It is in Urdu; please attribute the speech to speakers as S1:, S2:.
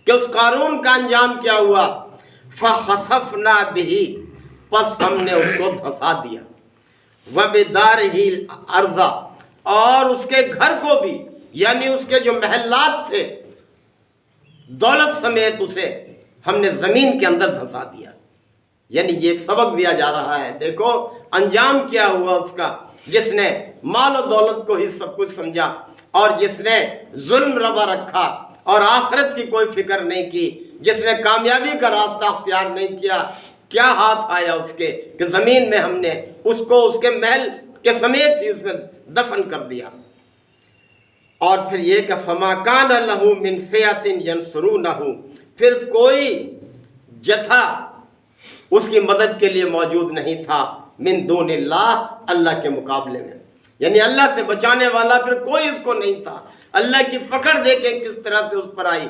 S1: کہ اس قارون کا انجام کیا ہوا؟ فخسفنا بہ، پس ہم نے اس کو دھسا دیا، وبدارہ الارض، اور اس کے گھر کو بھی، یعنی اس کے جو محلات تھے دولت سمیت اسے ہم نے زمین کے اندر دھسا دیا۔ یعنی یہ ایک سبق دیا جا رہا ہے، دیکھو انجام کیا ہوا اس کا، جس نے مال و دولت کو ہی سب کچھ سمجھا، اور جس نے ظلم روا رکھا اور آخرت کی کوئی فکر نہیں کی، جس نے کامیابی کا راستہ اختیار نہیں کیا، کیا ہاتھ آیا اس کے کہ زمین میں ہم نے اس کو اس کے محل کے سمیت ہی اس میں دفن کر دیا۔ اور پھر یہ کہ فما کان لہ من فئۃ ینصرونہ، پھر کوئی جتھا اس کی مدد کے لیے موجود نہیں تھا، من دون اللہ، اللہ کے مقابلے میں، یعنی اللہ سے بچانے والا پھر کوئی اس کو نہیں تھا۔ اللہ کی پکڑ دیکھیں کس طرح سے اس پر آئی